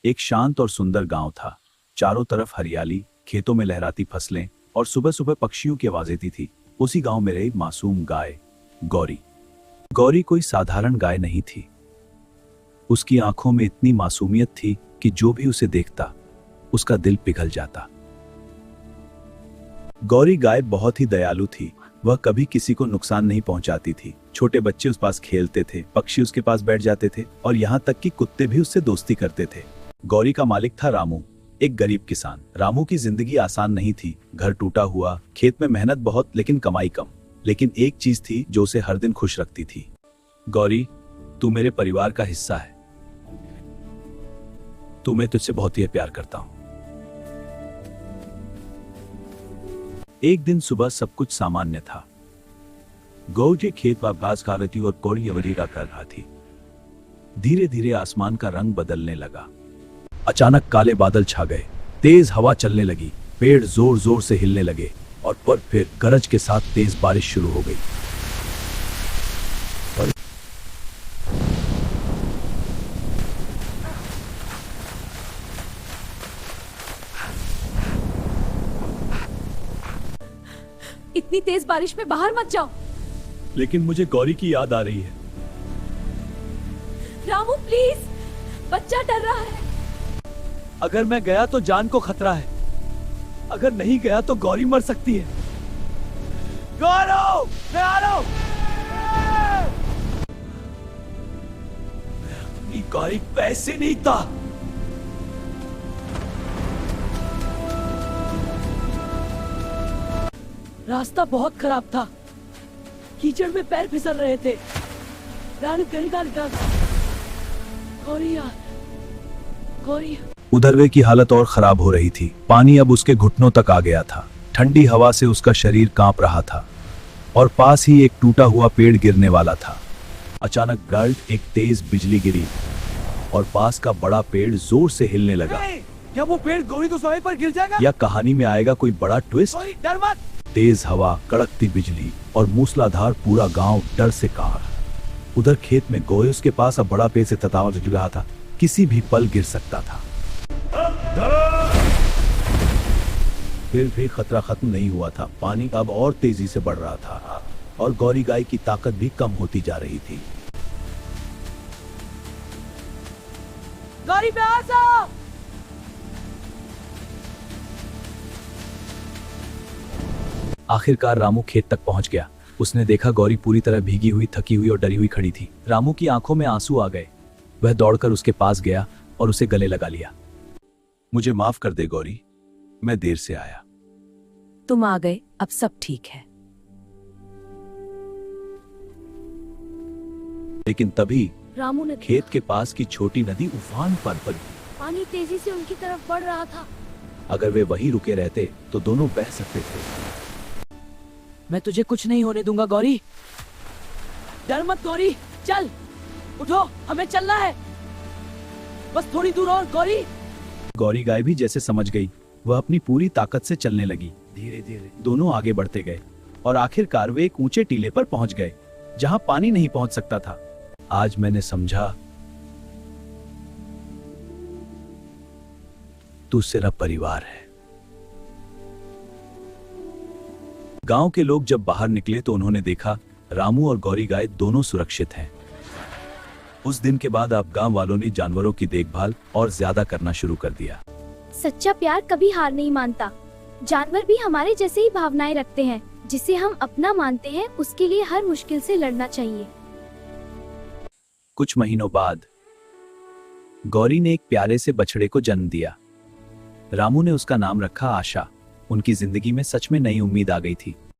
एक शांत और सुंदर गांव था। चारों तरफ हरियाली, खेतों में लहराती फसलें और सुबह सुबह पक्षियों की आवाजें थी। उसी गांव में रही मासूम गाय गौरी। गौरी कोई साधारण गाय नहीं थी। उसकी आंखों में इतनी मासूमियत थी कि जो भी उसे देखता उसका दिल पिघल जाता। गौरी गाय बहुत ही दयालु थी। वह कभी किसी को नुकसान नहीं पहुंचाती थी। छोटे बच्चे उस पास खेलते थे, पक्षी उसके पास बैठ जाते थे और यहाँ तक कि कुत्ते भी उससे दोस्ती करते थे। गौरी का मालिक था रामू, एक गरीब किसान। रामू की जिंदगी आसान नहीं थी। घर टूटा हुआ, खेत में मेहनत बहुत लेकिन कमाई कम। लेकिन एक चीज थी जो उसे हर दिन खुश रखती थी। गौरी, तू मेरे परिवार का हिस्सा है। मैं तुझसे बहुत ही प्यार करता हूं। एक दिन सुबह सब कुछ सामान्य था। गौरी खेत में घास खा रही थी और गौरी अवरीरा कर रहा थी। धीरे धीरे आसमान का रंग बदलने लगा। अचानक काले बादल छा गए, तेज हवा चलने लगी, पेड़ जोर जोर से हिलने लगे और पर फिर गरज के साथ तेज बारिश शुरू हो गई। इतनी तेज बारिश में बाहर मत जाओ। लेकिन मुझे गौरी की याद आ रही है। रामू प्लीज, बच्चा डर रहा है। अगर मैं गया तो जान को खतरा है। अगर नहीं गया तो गौरी मर सकती है। गौरव, मैं आ रहा हूं। अपनी गौरी पैसे नहीं था। रास्ता बहुत खराब था। कीचड़ में पैर फिसल रहे थे। गौरी। उधर वे की हालत और खराब हो रही थी। पानी अब उसके घुटनों तक आ गया था। ठंडी हवा से उसका शरीर कांप रहा था और पास ही एक टूटा हुआ पेड़ गिरने वाला था। अचानक गर्द एक तेज बिजली गिरी और पास का बड़ा पेड़ जोर से हिलने लगा। क्या वो पेड़ गौरी को समय पर गिर जाएगा? या कहानी में आएगा कोई बड़ा ट्विस्ट? डर मत। तेज हवा, कड़कती बिजली और मूसलाधार, पूरा गांव डर से कांप रहा। उधर खेत में गौरी, उसके पास अब बड़ा पेड़ से तताव गिर रहा था। किसी भी पल गिर सकता था। फिर भी खतरा खत्म नहीं हुआ था। पानी अब और तेजी से बढ़ रहा था और गौरी गाय की ताकत भी कम होती जा रही थी। गौरी प्यास आओ। आखिरकार रामू खेत तक पहुंच गया। उसने देखा गौरी पूरी तरह भीगी हुई, थकी हुई और डरी हुई खड़ी थी। रामू की आंखों में आंसू आ गए। वह दौड़कर उसके पास गया और उसे गले लगा लिया। मुझे माफ कर दे गौरी, मैं देर से आया। तुम आ गए, अब सब ठीक है। लेकिन तभी रामू ने खेत के पास की छोटी नदी उफान पर पड़ी। पानी तेजी से उनकी तरफ बढ़ रहा था। अगर वे वहीं रुके रहते तो दोनों बह सकते थे। मैं तुझे कुछ नहीं होने दूंगा गौरी। डर मत गौरी, चल उठो, हमें चलना है। बस थोड़ी दूर और गौरी। गौरी गाय भी जैसे समझ गई। वह अपनी पूरी ताकत से चलने लगी। धीरे धीरे दोनों आगे बढ़ते गए और आखिरकार वे एक ऊंचे टीले पर पहुंच गए जहां पानी नहीं पहुंच सकता था। आज मैंने समझा, तू सिर्फ परिवार है। गांव के लोग जब बाहर निकले तो उन्होंने देखा रामू और गौरी गाय दोनों सुरक्षित हैं। उस दिन के बाद अब गांव वालों ने जानवरों की देखभाल और ज्यादा करना शुरू कर दिया। सच्चा प्यार कभी हार नहीं मानता। जानवर भी हमारे जैसे ही भावनाएं रखते हैं। जिसे हम अपना मानते हैं उसके लिए हर मुश्किल से लड़ना चाहिए। कुछ महीनों बाद गौरी ने एक प्यारे से बछड़े को जन्म दिया। रामू ने उसका नाम रखा आशा। उनकी जिंदगी में सच में नई उम्मीद आ गई थी।